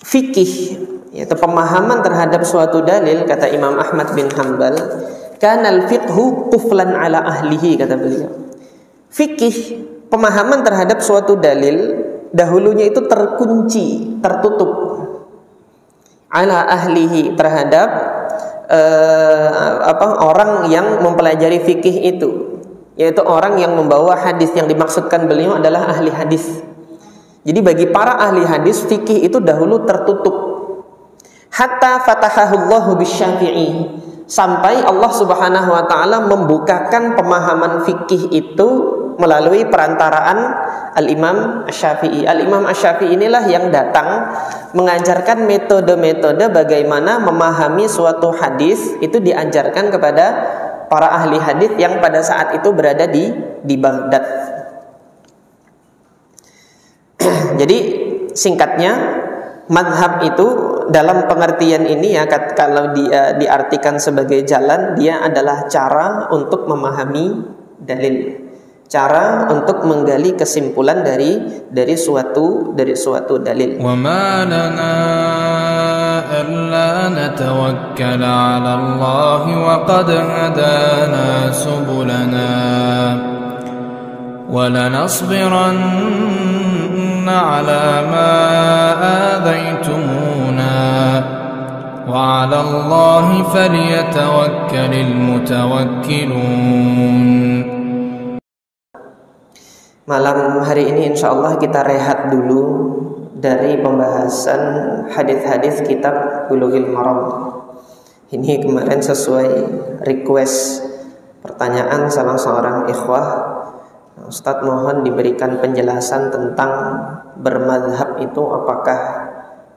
fikih, yaitu pemahaman terhadap suatu dalil, kata Imam Ahmad bin Hanbal, kanal fiqhu quflan ala ahlihi, kata beliau. Fikih, pemahaman terhadap suatu dalil dahulunya itu terkunci, tertutup, ala ahlihi, terhadap orang yang mempelajari fikih itu, yaitu orang yang membawa hadis. Yang dimaksudkan beliau adalah ahli hadis. Jadi bagi para ahli hadis, fikih itu dahulu tertutup. Hatta fatahahullahu bisyafi'i, sampai Allah Subhanahu wa taala membukakan pemahaman fikih itu melalui perantaraan Al-Imam Asy-Syafi'i. Al-Imam Asy-Syafi'i inilah yang datang mengajarkan metode-metode bagaimana memahami suatu hadis. Itu diajarkan kepada para ahli hadis yang pada saat itu berada di Baghdad. Jadi singkatnya, madhab itu dalam pengertian ini ya, kalau dia diartikan sebagai jalan, dia adalah cara untuk memahami dalil, cara untuk menggali kesimpulan dari suatu dalil. Wa ma lana alla natawakkal 'ala Allah wa qad hadana subulana wa lanasbiranna 'ala ma adaytumuna wa 'ala Allah falyatawakkalul mutawakkilun. Malam hari ini insyaallah kita rehat dulu dari pembahasan hadis-hadis kitab Bulughul Maram. Ini kemarin sesuai request pertanyaan salah seorang ikhwah, Ustadz mohon diberikan penjelasan tentang bermadhab itu apakah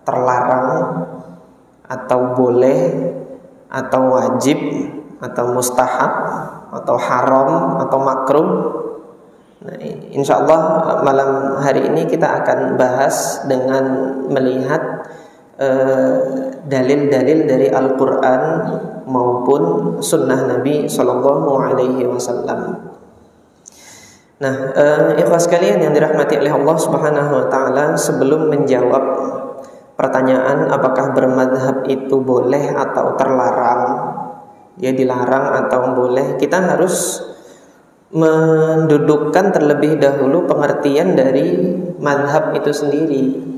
terlarang atau boleh atau wajib atau mustahab atau haram atau makruh. Nah, insya Allah malam hari ini kita akan bahas dengan melihat dalil-dalil dari Al-Quran maupun Sunnah Nabi Sallallahu Alaihi Wasallam. Nah, ikhwas sekalian yang dirahmati oleh Allah Subhanahu Wa Taala, sebelum menjawab pertanyaan apakah bermadhab itu boleh atau terlarang, ya dilarang atau boleh, kita harus mendudukkan terlebih dahulu pengertian dari madhab itu sendiri.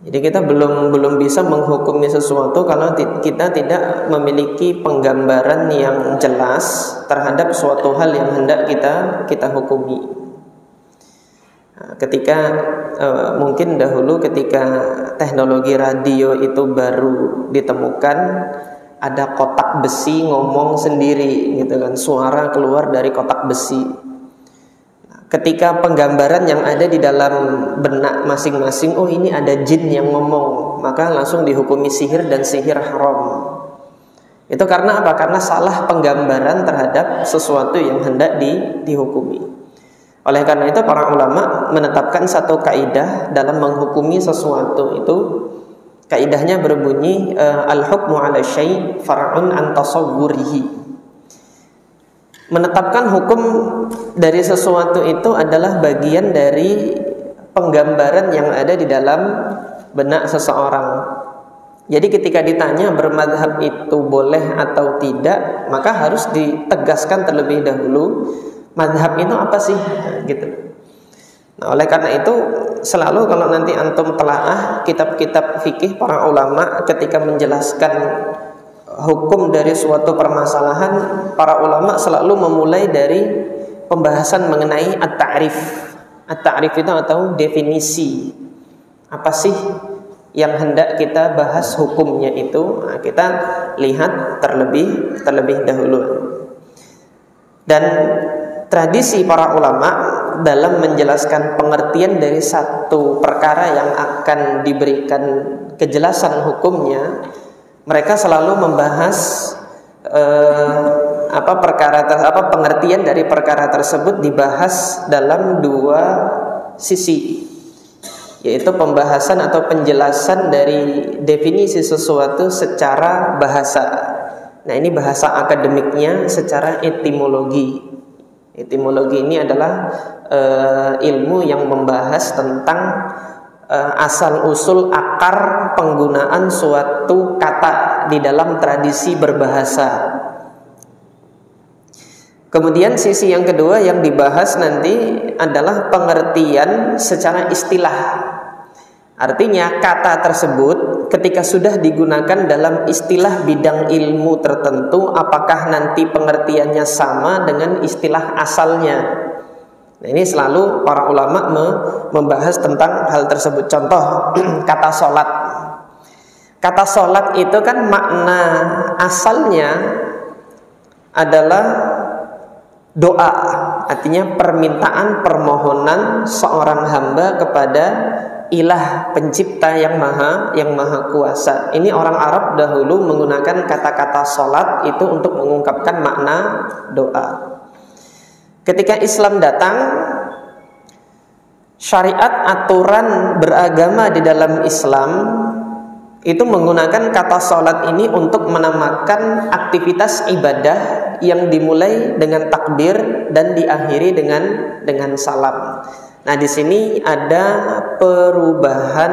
Jadi kita belum bisa menghukumi sesuatu kalau kita tidak memiliki penggambaran yang jelas terhadap suatu hal yang hendak kita hukumi. Ketika mungkin dahulu ketika teknologi radio itu baru ditemukan, ada kotak besi ngomong sendiri gitu kan, suara keluar dari kotak besi. Ketika penggambaran yang ada di dalam benak masing-masing, oh ini ada jin yang ngomong, maka langsung dihukumi sihir dan sihir haram. Itu karena apa? Karena salah penggambaran terhadap sesuatu yang hendak dihukumi. Oleh karena itu para ulama menetapkan satu kaidah dalam menghukumi sesuatu itu. Kaidahnya berbunyi al-hukmu 'ala syai' far'un an tasawwurihi. Menetapkan hukum dari sesuatu itu adalah bagian dari penggambaran yang ada di dalam benak seseorang. Jadi ketika ditanya bermadhab itu boleh atau tidak, maka harus ditegaskan terlebih dahulu madhab itu apa sih, gitu. Nah, oleh karena itu selalu kalau nanti antum telaah kitab-kitab fikih para ulama ketika menjelaskan hukum dari suatu permasalahan, para ulama selalu memulai dari pembahasan mengenai at-ta'rif. At-ta'rif itu atau definisi. Apa sih yang hendak kita bahas hukumnya itu? Nah, kita lihat terlebih dahulu. Dan tradisi para ulama dalam menjelaskan pengertian dari satu perkara yang akan diberikan kejelasan hukumnya, mereka selalu membahas pengertian dari perkara tersebut dibahas dalam dua sisi, yaitu pembahasan atau penjelasan dari definisi sesuatu secara bahasa. Nah, ini bahasa akademiknya secara etimologi. Etimologi ini adalah ilmu yang membahas tentang asal-usul akar penggunaan suatu kata di dalam tradisi berbahasa. Kemudian sisi yang kedua yang dibahas nanti adalah pengertian secara istilah. Artinya kata tersebut ketika sudah digunakan dalam istilah bidang ilmu tertentu, apakah nanti pengertiannya sama dengan istilah asalnya. Nah, ini selalu para ulama membahas tentang hal tersebut. Contoh kata sholat. Kata sholat itu kan makna asalnya adalah doa, artinya permintaan, permohonan seorang hamba kepada ilah pencipta yang maha kuasa. Ini orang Arab dahulu menggunakan kata-kata sholat itu untuk mengungkapkan makna doa. Ketika Islam datang, syariat aturan beragama di dalam Islam itu menggunakan kata sholat ini untuk menamakan aktivitas ibadah yang dimulai dengan takbir dan diakhiri dengan salam. Nah, di sini ada perubahan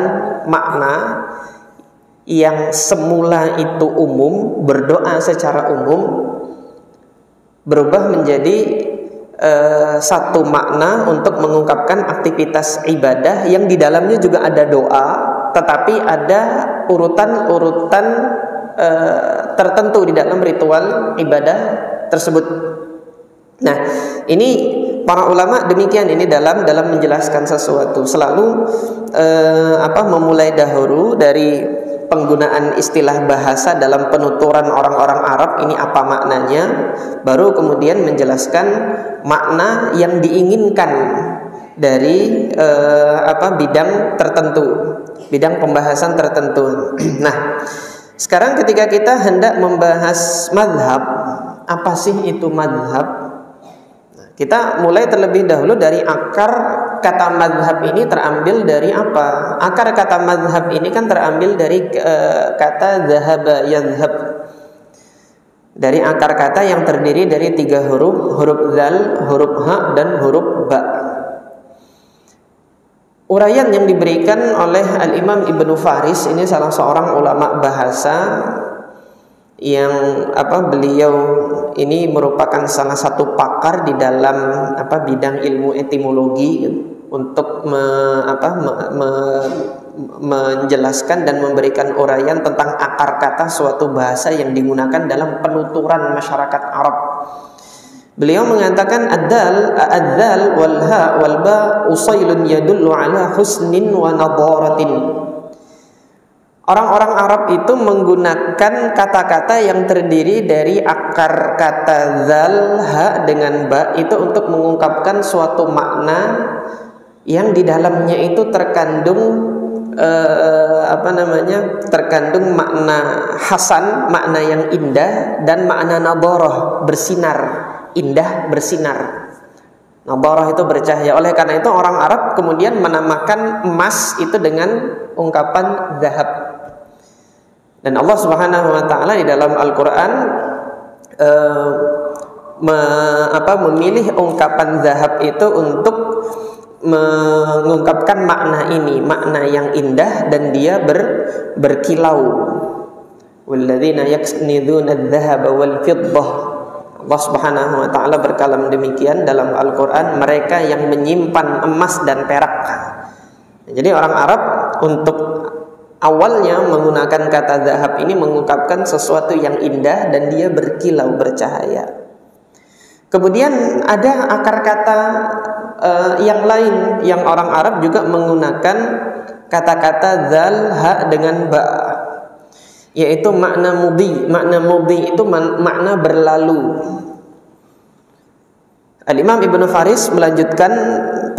makna yang semula itu umum, berdoa secara umum, berubah menjadi satu makna untuk mengungkapkan aktivitas ibadah yang di dalamnya juga ada doa, tetapi ada urutan-urutan tertentu di dalam ritual ibadah tersebut. Nah, ini para ulama demikian ini dalam menjelaskan sesuatu selalu memulai dahulu dari penggunaan istilah bahasa dalam penuturan orang-orang Arab ini apa maknanya, baru kemudian menjelaskan makna yang diinginkan dari bidang tertentu, bidang pembahasan tertentu. Nah, sekarang ketika kita hendak membahas madhab, apa sih itu madhab? Kita mulai terlebih dahulu dari akar kata madhab ini terambil dari apa? Akar kata madhab ini kan terambil dari kata dhahaba yadhhab. Dari akar kata yang terdiri dari 3 huruf, huruf dzal, huruf ha, dan huruf ba. Uraian yang diberikan oleh Al-Imam Ibnu Faris, ini salah seorang ulama bahasa yang beliau ini merupakan salah satu pakar di dalam bidang ilmu etimologi untuk menjelaskan dan memberikan uraian tentang akar kata suatu bahasa yang digunakan dalam penuturan masyarakat Arab. Beliau mengatakan ad-dzal wal ha wal ba usailun yadullu ala husnin wa nadaratin. Orang-orang Arab itu menggunakan kata-kata yang terdiri dari akar kata zal, ha dengan ba itu untuk mengungkapkan suatu makna yang di dalamnya itu terkandung terkandung makna hasan, makna yang indah, dan makna nadharah, bersinar, indah, bersinar. Nadharah itu bercahaya. Oleh karena itu orang Arab kemudian menamakan emas itu dengan ungkapan zahab. Dan Allah Subhanahu wa taala di dalam Al-Qur'an memilih ungkapan zahab itu untuk mengungkapkan makna ini, makna yang indah dan dia berkilau. Walladzina yaksniduna adh-dhahaba wal fiddah. Allah Subhanahu wa taala berkalam demikian dalam Al-Qur'an, mereka yang menyimpan emas dan perak. Jadi orang Arab untuk awalnya menggunakan kata zahab ini mengungkapkan sesuatu yang indah dan dia berkilau, bercahaya. Kemudian ada akar kata yang lain yang orang Arab juga menggunakan kata-kata zal, ha dengan ba, yaitu makna mudhi. Makna mudhi itu makna berlalu. Al-Imam Ibnu Faris melanjutkan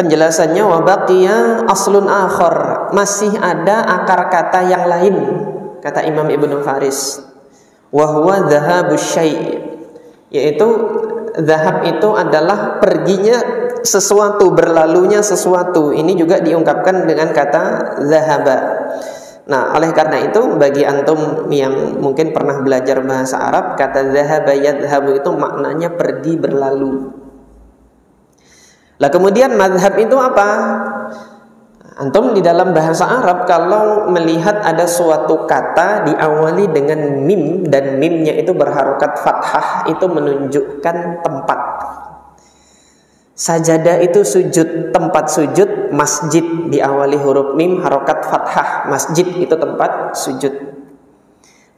penjelasannya, wa baqiya aslun akhar, masih ada akar kata yang lain, kata Imam Ibnu Faris, wa huwa dhahabus syai', yaitu zahab itu adalah perginya sesuatu, berlalunya sesuatu. Ini juga diungkapkan dengan kata zahaba. Nah, oleh karena itu bagi antum yang mungkin pernah belajar bahasa Arab, kata zahaba yadhhabu itu maknanya pergi, berlalu. Lah kemudian madhab itu apa? Antum di dalam bahasa Arab kalau melihat ada suatu kata diawali dengan mim dan mimnya itu berharokat fathah, itu menunjukkan tempat. Sajadah itu sujud, tempat sujud. Masjid diawali huruf mim harokat fathah, masjid itu tempat sujud.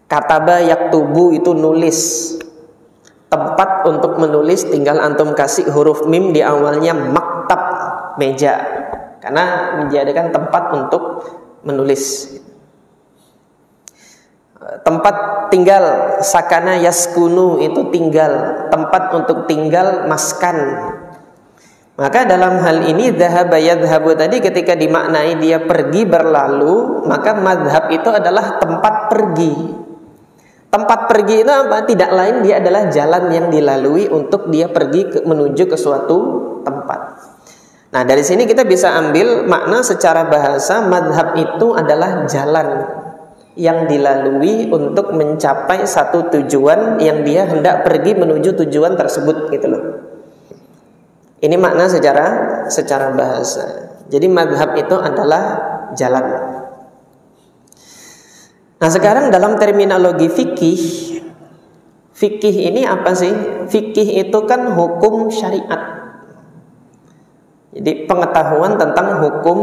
Kataba yaktubu itu nulis, tempat untuk menulis tinggal antum kasih huruf mim di awalnya maktab, meja, karena menjadikan tempat untuk menulis. Tempat tinggal, sakana yaskunu itu tinggal, tempat untuk tinggal, maskan. Maka dalam hal ini dhahaba yadhhabu tadi ketika dimaknai dia pergi berlalu, maka madhab itu adalah tempat pergi. Tempat pergi itu apa? Tidak lain dia adalah jalan yang dilalui untuk dia pergi menuju ke suatu tempat. Nah, dari sini kita bisa ambil makna secara bahasa, madhab itu adalah jalan yang dilalui untuk mencapai satu tujuan yang dia hendak pergi menuju tujuan tersebut, gitu loh. Ini makna secara bahasa. Jadi madhab itu adalah jalan. Nah, sekarang dalam terminologi fikih, fikih ini apa sih? Fikih itu kan hukum syariat. Jadi pengetahuan tentang hukum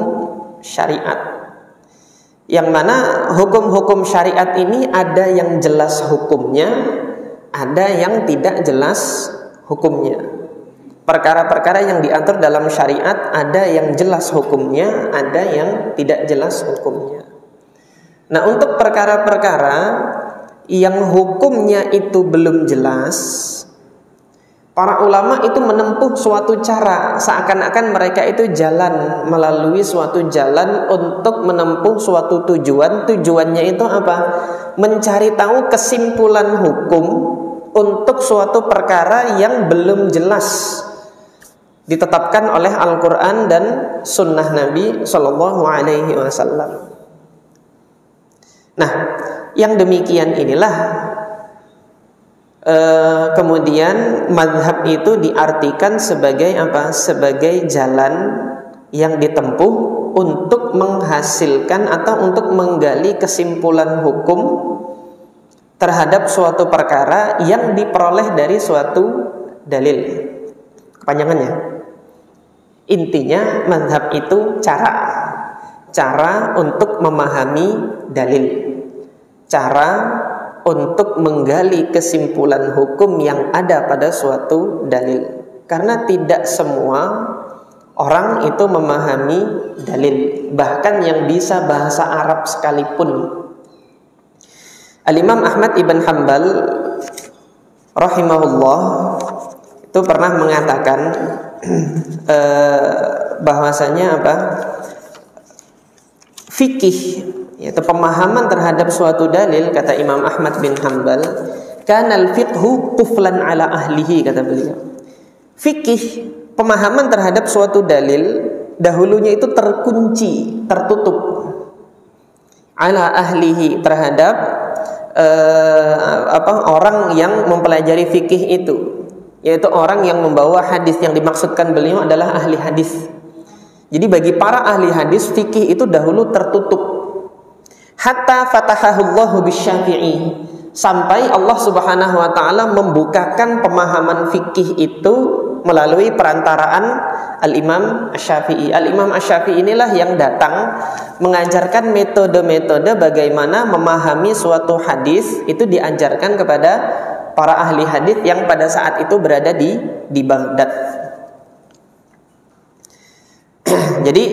syariat. Yang mana hukum-hukum syariat ini ada yang jelas hukumnya, ada yang tidak jelas hukumnya. Perkara-perkara yang diatur dalam syariat ada yang jelas hukumnya, ada yang tidak jelas hukumnya. Nah, untuk perkara-perkara yang hukumnya itu belum jelas, para ulama itu menempuh suatu cara, seakan-akan mereka itu jalan melalui suatu jalan untuk menempuh suatu tujuan. Tujuannya itu apa? Mencari tahu kesimpulan hukum untuk suatu perkara yang belum jelas ditetapkan oleh Al-Quran dan Sunnah Nabi Sallallahu Alaihi Wasallam. Nah, yang demikian inilah kemudian madhab itu diartikan sebagai apa? Sebagai jalan yang ditempuh untuk menghasilkan atau untuk menggali kesimpulan hukum terhadap suatu perkara yang diperoleh dari suatu dalil. Kepanjangannya, intinya madhab itu cara untuk memahami dalil, cara untuk menggali kesimpulan hukum yang ada pada suatu dalil. Karena tidak semua orang itu memahami dalil, bahkan yang bisa bahasa Arab sekalipun. Al-Imam Ahmad ibn Hanbal rahimahullah itu pernah mengatakan bahwasanya apa? Fikih, yaitu pemahaman terhadap suatu dalil, kata Imam Ahmad bin Hanbal, kanal fiqhu quflan ala ahlihi, kata beliau. Fikih, pemahaman terhadap suatu dalil dahulunya itu terkunci, tertutup, ala ahlihi, terhadap orang yang mempelajari fikih itu, yaitu orang yang membawa hadis. Yang dimaksudkan beliau adalah ahli hadis. Jadi bagi para ahli hadis, fikih itu dahulu tertutup. Hatta fatahahullahu bisyafi'i, sampai Allah Subhanahu wa taala membukakan pemahaman fikih itu melalui perantaraan Al-Imam Asy-Syafi'i. Al-Imam Asy-Syafi'i inilah yang datang mengajarkan metode-metode bagaimana memahami suatu hadis. Itu diajarkan kepada para ahli hadis yang pada saat itu berada di Baghdad. Jadi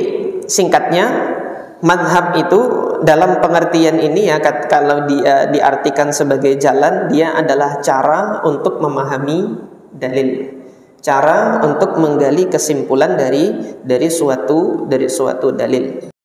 singkatnya, madhab itu dalam pengertian ini ya, kalau dia diartikan sebagai jalan, dia adalah cara untuk memahami dalil, cara untuk menggali kesimpulan dari suatu dalil.